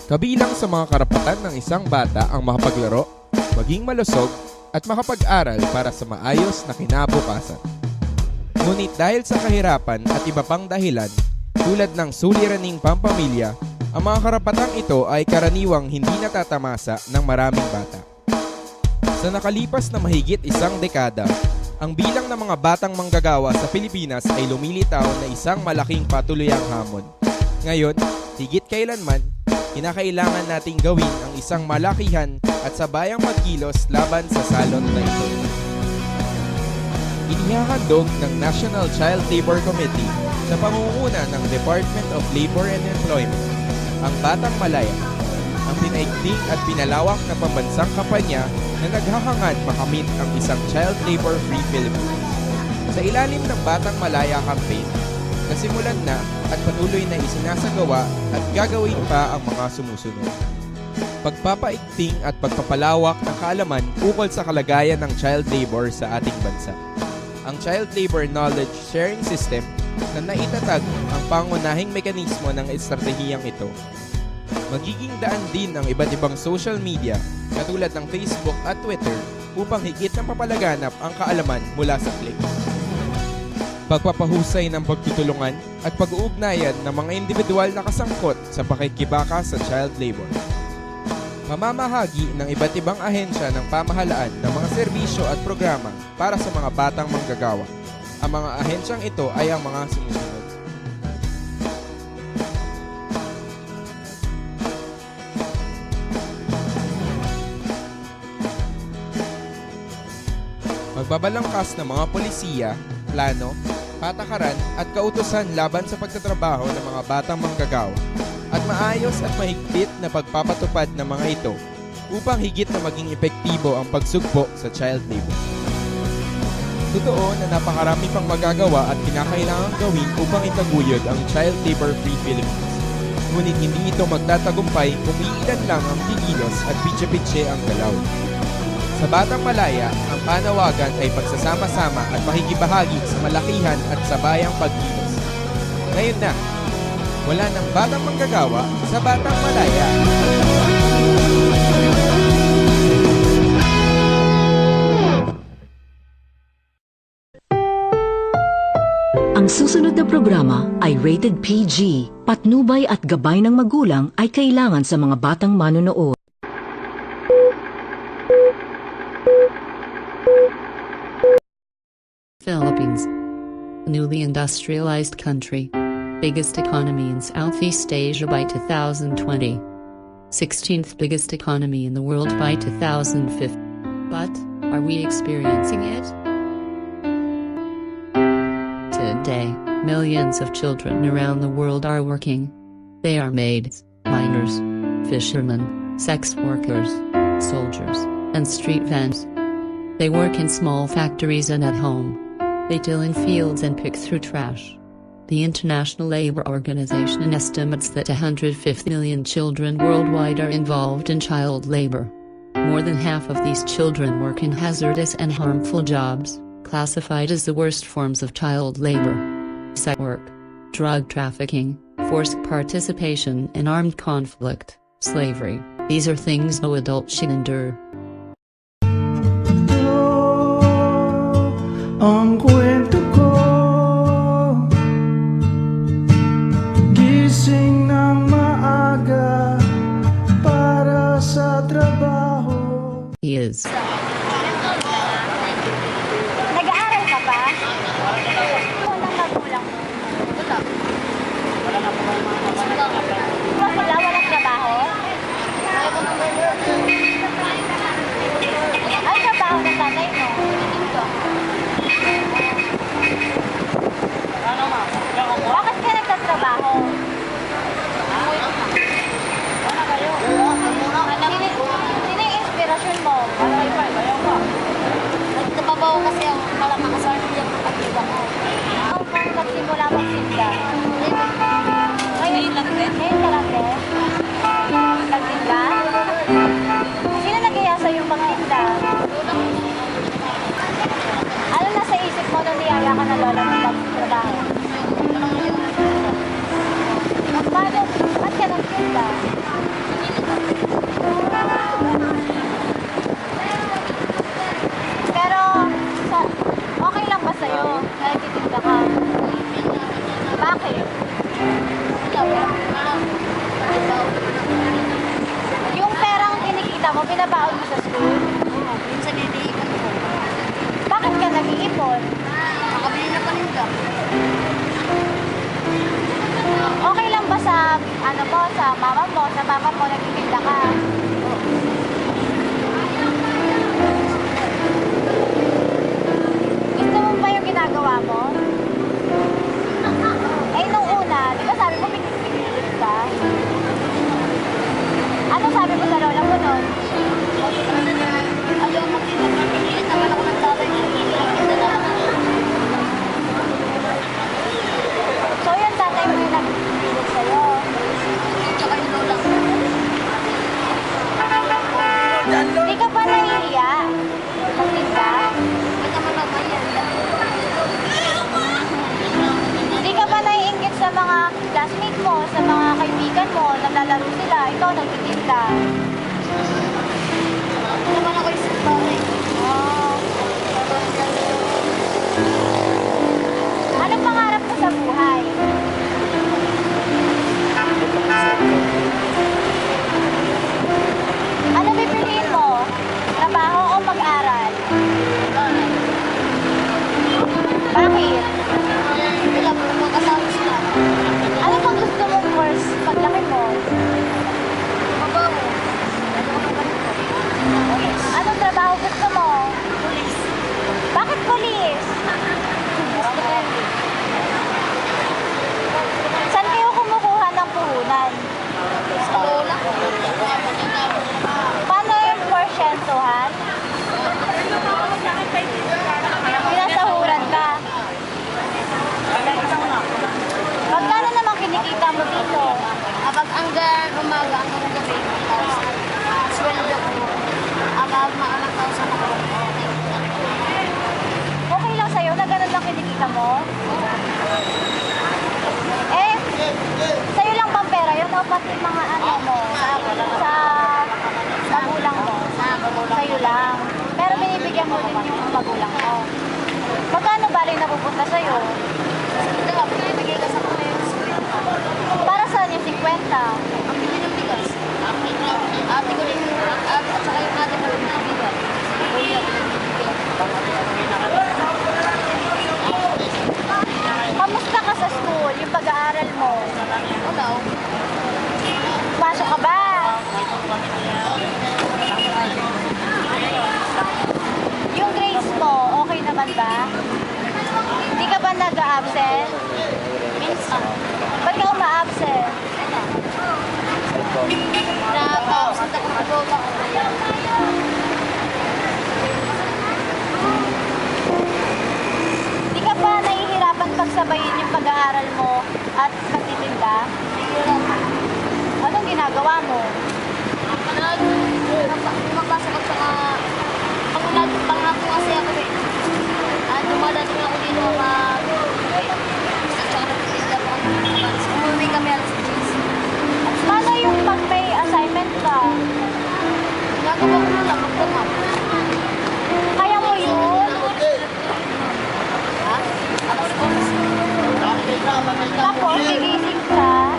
Kabilang sa mga karapatan ng isang bata ang makapaglaro, maging malusog, at makapag-aral para sa maayos na kinabukasan. Ngunit dahil sa kahirapan at iba pang dahilan, tulad ng suliraning pampamilya, ang mga karapatang ito ay karaniwang hindi natatamasa ng maraming bata. Sa nakalipas na mahigit isang dekada, ang bilang ng mga batang manggagawa sa Pilipinas ay lumilitaw na isang malaking patuluyang hamon. Ngayon, higit kailanman, kinakailangan nating gawin ang isang malakihan at sabayang magkilos laban sa salot na ito. Inihahandog ng National Child Labor Committee sa pangunguna ng Department of Labor and Employment ang Batang Malaya, ang pinaigting at pinalawak na pambansang kampanya na naghahangad makamit ang isang child labor-free Philippines. Sa ilalim ng Batang Malaya campaign, nasimulan na at patuloy na isinasagawa at gagawin pa ang mga sumusunod. Pagpapaigting at pagpapalawak ng kaalaman ukol sa kalagayan ng child labor sa ating bansa. Ang Child Labor Knowledge Sharing System na naitatag ang pangunahing mekanismo ng estratehiyang ito. Magiging daan din ang iba't ibang social media katulad ng Facebook at Twitter upang higit na mapalaganap ang kaalaman mula sa clicks. Pagpapahusay ng pagtutulungan at pag-uugnayan ng mga individual na kasangkot sa pakikibaka sa child labor. Mamamahagi ng iba't ibang ahensya ng pamahalaan ng mga serbisyo at programa para sa mga batang manggagawa. Ang mga ahensyang ito ay ang mga sumusunod. Magbabalangkas ng mga polisiya, plano, patakaran at kautusan laban sa pagtatrabaho ng mga batang manggagawa at maayos at mahigpit na pagpapatupad ng mga ito upang higit na maging epektibo ang pagsugpo sa child labor. Totoo na napakarami pang magagawa at kinakailangang gawin upang itaguyod ang Child Labor-Free Philippines. Ngunit hindi ito magtatagumpay kung iilan lang ang kikilos at pitse-pitse ang galaw. Sa Batang Malaya, ang panawagan ay pagsasama-sama at makikibahagi sa malakihan at sabayang pagkilos. Ngayon na, wala ng batang manggagawa sa Batang Malaya. Ang susunod na programa ay rated PG. Patnubay at gabay ng magulang ay kailangan sa mga batang manonood. Philippines, a newly industrialized country, biggest economy in Southeast Asia by 2020, 16th biggest economy in the world by 2050. But, are we experiencing it? Today, millions of children around the world are working. They are maids, miners, fishermen, sex workers, soldiers, and street vendors. They work in small factories and at home. They till in fields and pick through trash. The International Labour Organization estimates that 150 million children worldwide are involved in child labor. More than half of these children work in hazardous and harmful jobs, classified as the worst forms of child labor. Sex work, drug trafficking, forced participation in armed conflict, slavery. These are things no adult should endure. Ang kwento ko, gising ng maaga para sa trabaho. He is. Nag-aaral ka ba? Walang magulang mo. Wala? Walang trabaho? Ay, trabaho ng tatay mo. Bakit ka nagtatrabaho? Sino yung inspirasyon mo? Nagtababaw kasi ang malakas sa yung pagkita ko. Kung nagsimula magsinda? Ngayon lang din? Ngayon ka lang din? Nagsinda? Sino nag-iya sa'yo magsinda? Ano nasa isip mo nung niyaya ka na lola ng pagtrabaho? Ba't ka nagsinda? ano mo, sa mama mo, sa papa mo, nagtitinda ka. Gusto mo ba yung ginagawa mo? Eh, nung una, di ba sabi mo pinipilit ka? Ano sabi mo sa lola mo nun? Ayaw mo pinipilit naman ako ng tatay ko. So, yung tatay mo yung nagpipilit sa'yo. Tsaka yung lola ko. Hindi ka pa nahihiya? Magtinda? Hindi ka mamamayan. Hindi ka ba naiinggit sa mga classmate mo, sa mga kaibigan mo, naglalaro sila, ikaw nagtitinda? Naman ako isang bagay. Oh. Anong pangarap mo sa buhay? Ano pipiliin mo? Trabaho o mag-aral? Bakit? Wala mo magkasama sila. Ano bang gusto mong course paglaki mo? Mabaho. Anong trabaho gusto mo? Pulis. Bakit pulis? Saan kayo kumukuha ng puhunan? Sa lola ko. Paano yung porsyentuhan? Pinasahuran ka. Magkano naman kinikita mo dito? Kapag hanggang umaga, hanggang gabi, sweldo ko. Abang mga 1,000 ako. Okay lang sa'yo na ganun lang kinikita mo? Eh, sa'yo lang bang pera yun o pati mga ano mo? Sa magulang mo? Sa'yo lang. Pero binibigyan mo din yung magulang mo. Magkano bali napupunta sa'yo? Binibigay ka sa para saan yung 50? Ang bigyan ng bigas. Ate ko din at saka yung ate ko din bigas. Kamusta ka sa school? Yung pag-aaral mo? Wala. Pasok ka ba? Yung grades mo, okay naman ba? Hindi ka ba nag-absent? Minsan. Ba't ka uma-absent? Na-absent ako mag-upa ko. Hindi ka ba nahihirapan pagsabayin yung pag-aaral mo at pagtitinda? Anong ginagawa mo? Mabasa ko sa pangako kasi ako eh. Dumadating ako dito at saka nagtitinda ko. Umuwi kami alas 10. Paano yung pag may assignment ka? Nagawa ko na lang, magpumap. Kaya mo yun? Ha? Alas 11. Tapos, gigising ka?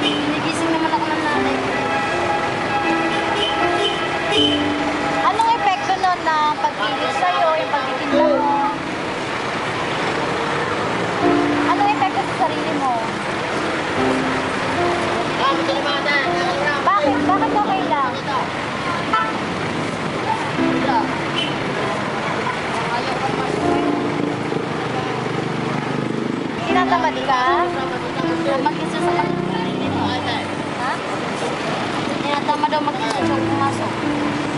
Gigising naman ako ng nanay. Anong epekto nun ng pagkilis sa'yo, yung pagtitinda mo? Anong epekto sa sarili mo? Bakit? Bakit okay lang? Tinatamad ka? Mag-isa sa ha? Tinatamad daw mag-isa siya pumasok.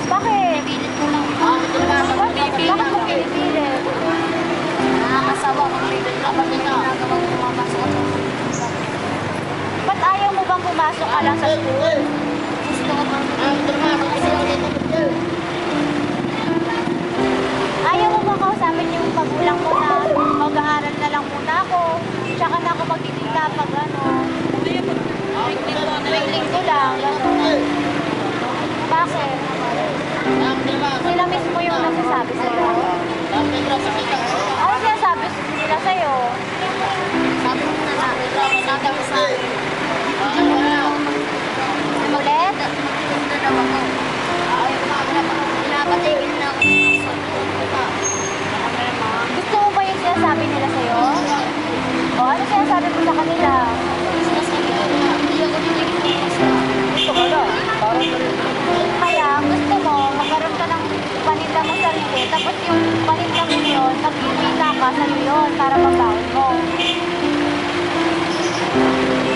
Bakit? Pipilit ko lang. Bakit mo pinipilit? Nakakasawa ko pipilit. Kapag ginagawa ko pumasok ako. Ba't ayaw mo bang pumasok ka lang sa school? Gusto ko bang ayaw mo bang kausapin yung magulang mo na mag-aaral na lang muna ako, tsaka na ako magtitinda pag ano, linggo lang, gano'n. Bakit? Sila mismo yung nasasabi sa'yo. Ano sinasabi nila sa'yo? Sabi mo na namin, sabi mo sa akin. Ulit? Magtitinda daw ako. Pinapatigil na ako. Gusto mo ba yung sinasabi nila sa'yo? O ano sinasabi mo sa kanila? Sinasabi ko sa'yo yun para mabaon mo.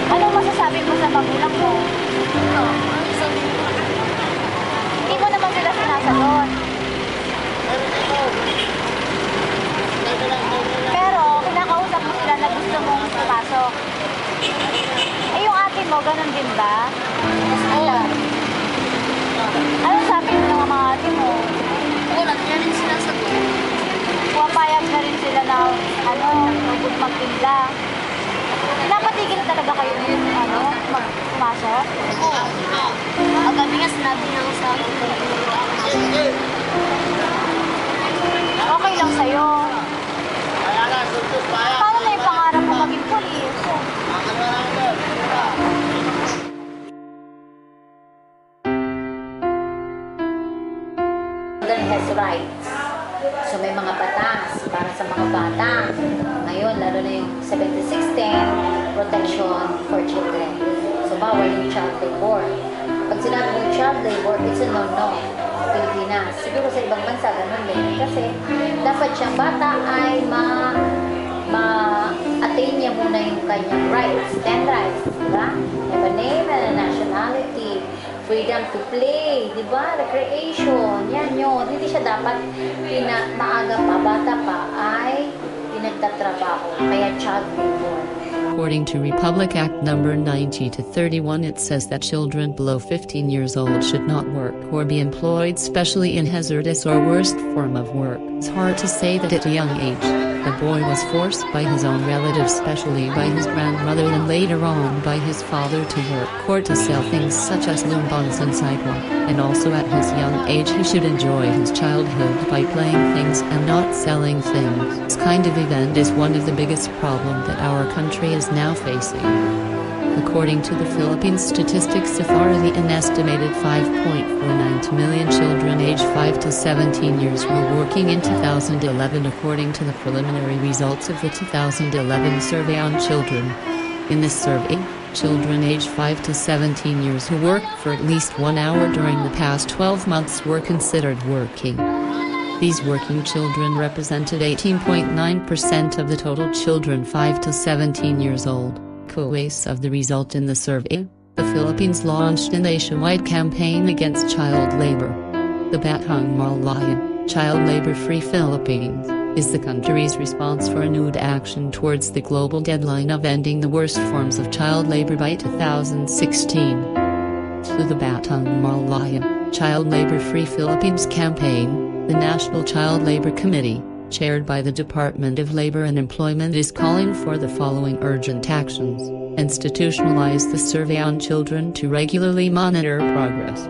Anong masasabi mo sa magulang mo? Hindi mo naman sila sinasagot. Pero, kinakausap mo sila na gusto mong pumasok. Eh, yung ate mo, ganun din ba? Oo. Anong sabi mo ng mga ate mo? Wala, kaya rin sinasagot. Pumapayag na rin sila na, huwag magtinda. Napatigil talaga kayo yun, pumasok? Oo. Agabi nga sinabi niya ako sa akin. Okay lang sa'yo. Paano na yung pangarap mo maging polis? Children has rights. So may mga batas para sa mga bata. Ngayon, lalo na yung 7610, protection for children. So bawal yung child labor. Pag sinabi ng child labor, it's a no-no sa Pilipinas. Siguro sa ibang bansa, ganun din. Kasi dapat siyang bata ay ma-attain niya muna yung kanyang rights, 10 rights, diba? Have a name and a nationality, freedom to play, di ba? Recreation, yan yun. Hindi siya dapat maaga pa, bata pa, ay pinagtatrabaho. Kaya child labor. According to Republic Act number 90 to 31, it says that children below 15 years old should not work or be employed, especially in hazardous or worst form of work. It's hard to say that at a young age, the boy was forced by his own relatives, especially by his grandmother and later on by his father, to work or to sell things such as lumbons and sidewalk. And also at his young age he should enjoy his childhood by playing things and not selling things. This kind of event is one of the biggest problems that our country is now facing. According to the Philippine Statistics Authority, an estimated 5.49 million children aged 5 to 17 years were working in 2011, according to the preliminary results of the 2011 survey on children. In this survey, children aged 5 to 17 years who worked for at least 1 hour during the past 12 months were considered working. These working children represented 18.9% of the total children 5 to 17 years old. Coas of the result in the survey, the Philippines launched a nationwide campaign against child labor. The Batang Malayan, Child Labor Free Philippines, is the country's response for renewed action towards the global deadline of ending the worst forms of child labor by 2016. Through the Batang Malayan, Child Labor Free Philippines campaign, the National Child Labor Committee, chaired by the Department of Labor and Employment, is calling for the following urgent actions: institutionalize the survey on children to regularly monitor progress,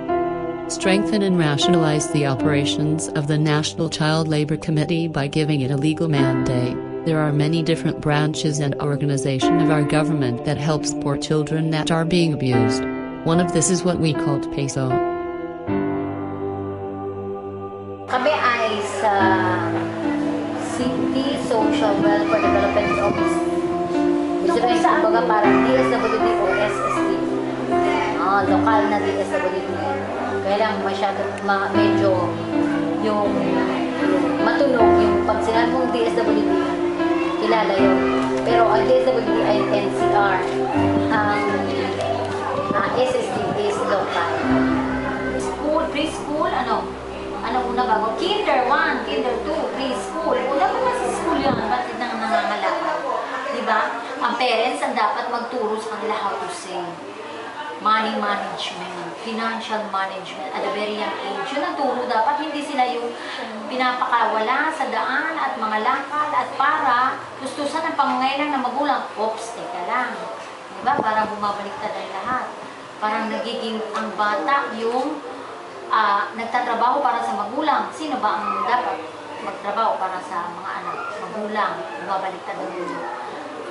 strengthen and rationalize the operations of the National Child Labor Committee by giving it a legal mandate. There are many different branches and organizations of our government that help support children that are being abused. One of this is what we call PASO. Kami ay sa City Social Welfare Development Office. Gusto rin kumbaga parang DSWD o SSD. Lokal na DSWD. Kaya lang medyo yung matunog yung pag sinabi mong DSWD, kilala yun. Pero ang DSWD ay NCR. Ang SSD is local. School, preschool, ano una bago? Kinder 1, Kinder 2, preschool. Una pa kasi school yun, ba't nang nangangalakal? Diba? Ang parents ang dapat magturo sa kanila how to save. Money management, financial management at a very young age. Yun ang turo dapat, hindi sila yung pinapakawala sa daan at mga lakal at para gustusan ang pangangailangan ng magulang. Oops, teka lang. Diba? Parang bumabaliktad ang lahat. Parang nagiging ang bata yung nagtatrabaho para sa magulang. Sino ba ang dapat magtrabaho para sa mga anak? Magulang. Bumabaliktad ang mundo.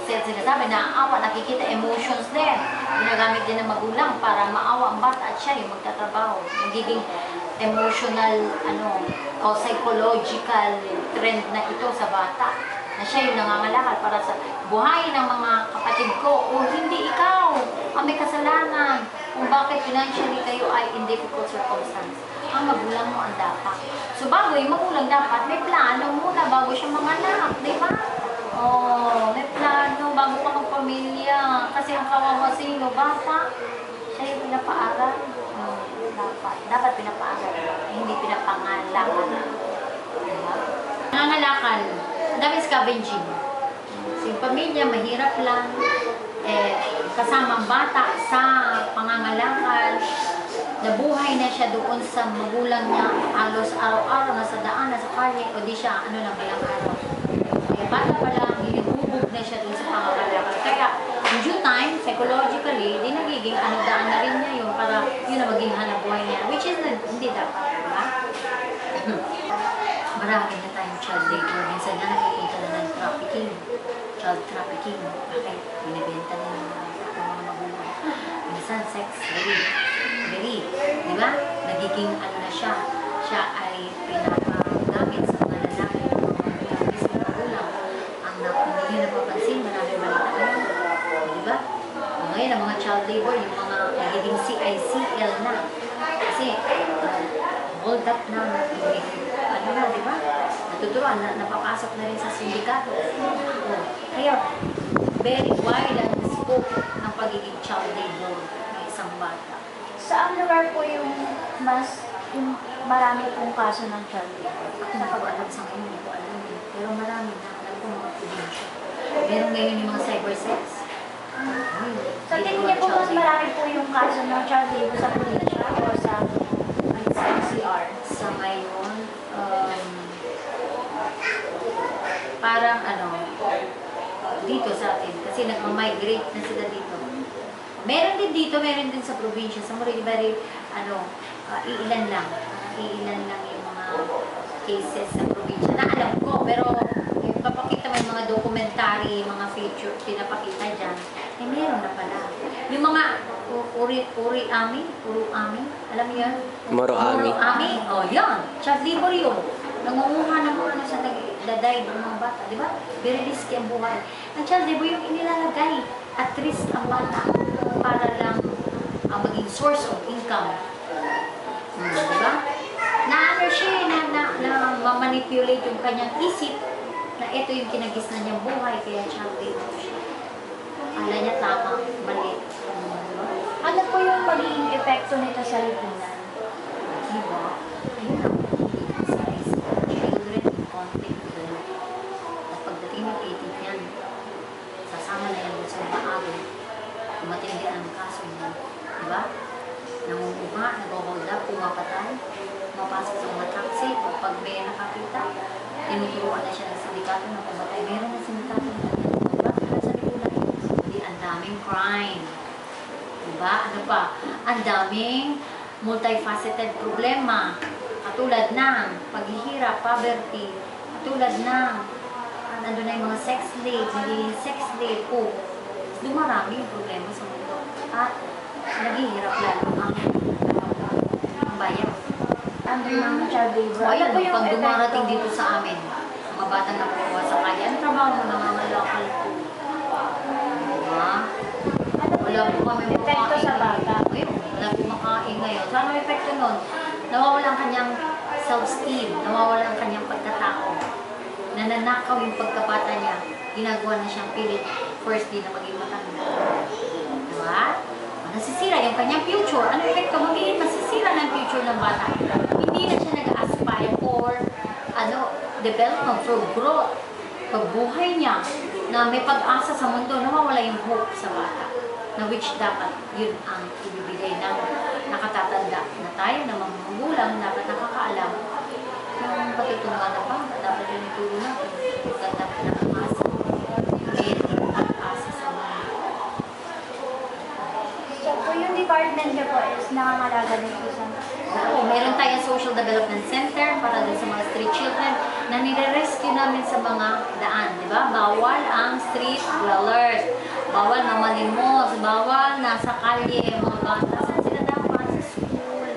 Kasi sinasabi, naaawa, nakikita emotions din. Ginagamit din ng magulang para maawa ang bata at siya yung magtatrabaho. Nagiging emotional, o psychological trend na ito sa bata. Na siya yung nangangalakal para sa buhay ng mga kapatid ko. O hindi ikaw, ang may kasalanan. Kung bakit financially kayo ay in difficult circumstance. Ang magulang mo ang dapat. So bago yung magulang dapat, may plano muna bago siya manganak, di ba? medyo bata, siya yung pinapaaral. Dapat pinapaaral. Hindi pinapangalangan. Diba? Nangangalakal. Ang dami scavenging. So, yung pamilya, mahirap lang. Kasama ang bata sa pangangalakal. Nabuhay na siya doon sa magulang niya. Halos araw-araw, nasa daan, nasa kalye, o di siya, lang, ilang araw. Kaya bata pa lang, hinubog na siya doon sa pangangalakal. Kaya, in due time, psychologically, di nagiging daan na rin niya yun para yun na maging hanap buhay niya. Which is, hindi dapat, diba? Marami na tayong child labor. Minsan na nakikita na ng trafficking. Child trafficking. Bakit? Binibenta na yung mga magulang. Minsan, sex, very, di ba? Nagiging na siya. Siya ay pinapagamit sa mga lalaki ng mga magulang. Mismo magulang. Ang hindi niya napapansin, marami balita ngayon. Di ba? Ngayon, ang mga child labor, yung mga nagiging CICL na. Kasi, hold up na, di ba? Natuturuan, napapasok na rin sa sindikato. Kaya, very wide ang scope ng pagiging child labor ng isang bata. Saan lugar po yung marami pong kaso ng child labor? Ako napag-alam sa ngayon, hindi ko alam. Pero marami na, alam ko mga probinsya. Meron ngayon yung mga cybersex. Sa tingin niyo po mas marami po yung kaso ng child labor sa probinsya o sa NCR? Sa ngayon, parang dito sa atin, kasi nag-migrate na sila dito. Meron din dito, meron din sa probinsya. Sa Moreno Valley, iilan lang yung mga cases sa probinsya na alam ko, pero papakita mo yung mga documentary, mga feature, pinapakita dyan, meron na pala. Yung mga Uri-ami, alam mo yun? Moroami. Yan. Child labor yun. Nangunguha ng mga sa nagdaday ng mga bata, di ba? Very risky ang buhay. Ang child labor yung inilalagay at risk ang bata para lang maging source of income. Di ba? Siya, na ma-manipulate yung kanyang isip na ito yung kinagisnan niyang buhay, kaya child labor siya. Ala niya tama, mali. Ano po yung magiging epekto nito sa lipunan? Diba? Ayun ang size. Children in conflict with the law. At pagdating ng 18 yan, sasama na yan sa maaga. Matindi ang kaso niya. Diba? Nangunguha, nag-hold up, pumapatay, mapasok sa mga taxi, o pag may nakakita, tinuturuan na siya ng sindikato na pumatay. Meron na sindikato na diba? Sa lipunan, hindi ang daming crime. Diba? Ano pa? Ang daming multifaceted problema. Katulad ng paghihirap, poverty. Katulad ng nandun na yung mga sex slave, hindi sex slave po. Dumarami yung problema sa mundo. At naghihirap lalo ang bayan. Under ng child labor? So, ayan, Ano po yung pag dumarating epekto? dito sa amin, mga batang nakukuha sa kanya, ang trabaho mo nangangalakal po. Diba? Ano po Wala yung po kami epekto sa bata? Ayun, wala po makain ngayon. So, ano ang epekto nun? Nawawala ang kanyang self-esteem, nawawala ang kanyang pagkatao. Nananakaw yung pagkabata niya. Ginagawa na siyang pilit first day na maging matanda. Diba? Nasisira yung kanyang future. Ano ang epekto? Magiging masisira ng future ng bata. Hindi na siya nag-aspire for development, for growth. Pagbuhay niya na may pag-asa sa mundo, nawawala yung hope sa bata. Na which dapat yun ang ibibigay ng nakatatanda na tayo, na mga magulang, dapat nakakaalam yung patutungan na ba, dapat yung ituro natin. Ganda pa nakakasa. Hindi nakakasa sa mga. So po yung department niyo po is nangangalaga din po sa... Oo, meron tayong social development center para dun sa mga street children na nire-rescue namin sa mga daan, di ba? Bawal ang street dwellers, bawal na malimos, bawal nasa kalye, mga bata. Saan sila dapat? Sa school,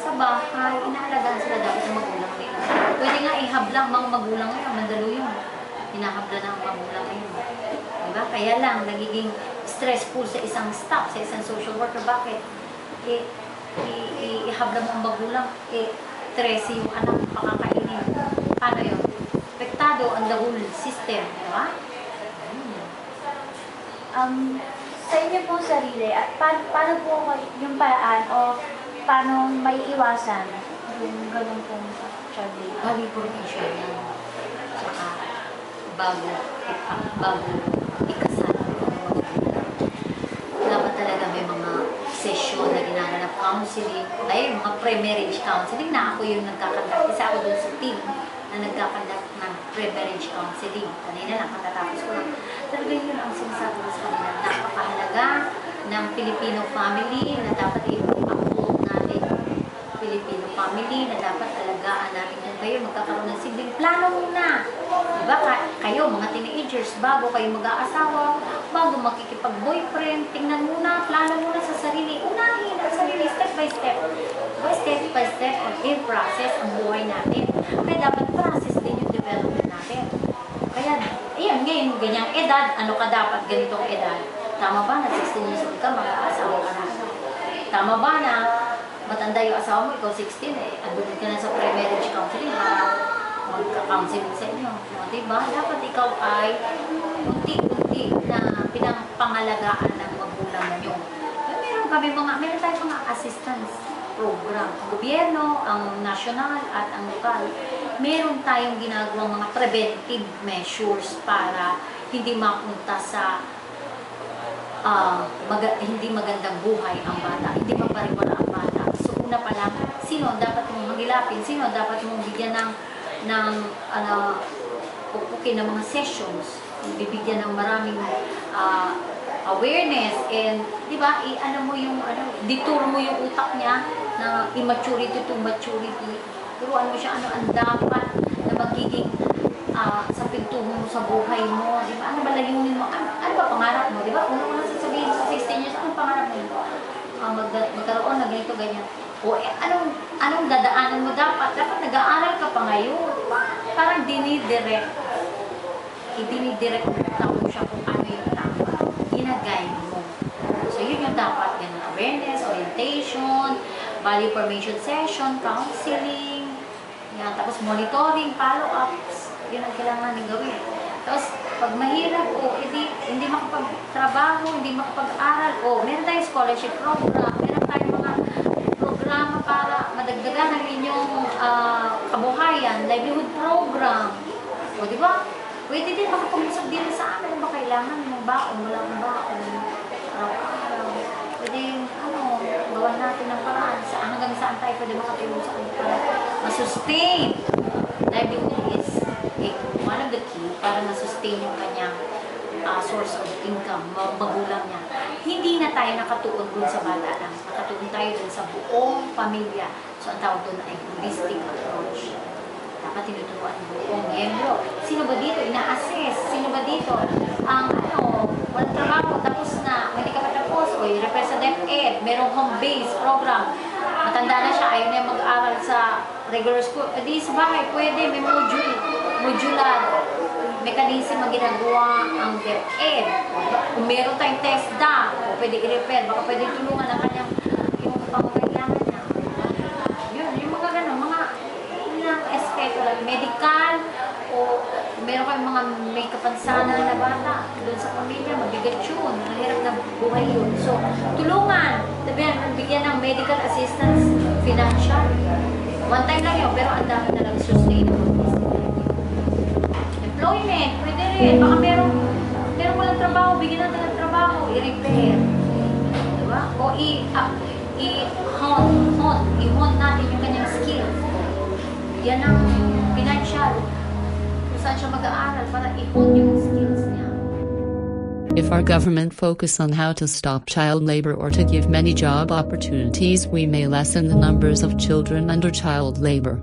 sa bahay, inaalagaan sila dapat ng magulang nila. Pwede nga ihablang mga magulang ngayon, mandalo yun. Hinahabla ng magulang ngayon. Di ba? Kaya lang, nagiging stressful sa isang staff, sa isang social worker. Bakit? Ihabla mo ang magulang, 13 yung anak, pakakainin. Paano yun? Apektado ang the whole system, di ba? Sa inyo pong sarili, at paano po yung paraan o paano may iwasan yung ganun pong child labor? Qualification yan. Saka bago ikasal. Dapat talaga may mga session na ginaganap counseling. Ay, mga pre-marriage counseling na ako yung nagkakandak. Isa ako dun sa team na nagkakandak ng pre-marriage counseling. Kanina lang, katatapos ko lang. Talaga yun ang sinasabi ko sa kanila. Napakahalaga ng Filipino family na dapat i-upload natin. Filipino family na dapat alagaan natin kung kayo magkakaroon ng sibling. Plano muna. Diba? Kayo, mga teenagers, bago kayo mag-aasawa, bago makikipag-boyfriend, tingnan muna, plano muna sa sarili. Unahin ang sarili, step by step. Step by step, in process ang buhay natin. Kaya dapat process din yung development natin. Kaya, ayan, ngayon, ganyang edad, ano ka dapat ganitong edad? Tama ba na 16 years old ka, mag-aasawa ka na? Tama ba na matanda yung asawa mo, ikaw 16 eh, andun ka na sa pre-marriage counseling para magka-counseling sa inyo. Diba? Dapat ikaw ay unti-unti na pinapangalagaan ng magulang nyo. Meron tayong mga assistance program. Ang gobyerno, ang national at ang lokal, meron tayong ginagawang mga preventive measures para hindi mapunta sa hindi magandang buhay ang bata, hindi mapariwala ang bata. So una pa lang, sino ang dapat mong magilapin, sino ang dapat mong bigyan ng pupukin ng mga sessions, bibigyan ng maraming awareness, and di ba, detour mo yung utak niya na immaturity to maturity. Turuan mo siya ano ang dapat na magiging sa pintuho mo sa buhay mo, di ba? Ano ba layunin mo? Ano ba pangarap mo? Di ba? Una sasabihin sa 16 years, anong pangarap mo? Magkaroon na ganito, ganyan. O anong dadaanan mo dapat? Dapat nag-aaral ka pa ngayon. Parang dinidirect mo siya kung ano yung tama. Ginagay mo. So yun yung dapat. Ganun, awareness, orientation, value formation session, counseling, yan. Tapos monitoring, follow-ups. Yun ang kailangan namin gawin. Tapos, pag mahirap hindi makapagtrabaho, hindi makapag-aral, meron tayong scholarship program, meron tayong mga programa para madagdagan ang inyong kabuhayan, livelihood program. O, di ba? Pwede din makapag-usap din sa amin kung ba kailangan mong baon, wala mong baon, araw-araw. Pwede, gawan natin ng paraan hanggang saan tayo pwede makatulong sa amin para masustain. Livelihood is one of the key para na-sustain yung kanyang source of income, magulang niya. Hindi na tayo nakatuon dun sa bata lang. Nakatuon tayo dun sa buong pamilya. So, ang tawag dun ay holistic approach. Dapat tinuturuan ng buong miyembro. Sino ba dito? Ina-assess. Sino ba dito? Walang trabaho, tapos na, hindi ka pa tapos, i-repress sa DepEd, merong home-based program. Matanda na siya, ayaw na mag-aral sa regular school. Di sa bahay, pwede, may modular mechanism ang ginagawa ang DepEd. Kung meron tayong TESDA, pwede i-repair, baka pwede tulungan ang kanyang yung pangangailangan niya. Yun, yung mga gano'n, mga espeto lang, medical, o meron kayong mga may kapansanan na bata doon sa pamilya, mabigat yun, mahirap na buhay yun. So, tulungan, bigyan ng medical assistance, financial. One time lang yun, pero ang dami na lang sustainable. Employment, pwede rin. Baka meron walang trabaho, bigyan natin ng trabaho, i-repair. Diba? O i-hone natin yung kanyang skills. Yan ang financial. Kung saan siya mag-aaral para i-hone yung skills niya. If our government focus on how to stop child labor or to give many job opportunities, we may lessen the numbers of children under child labor.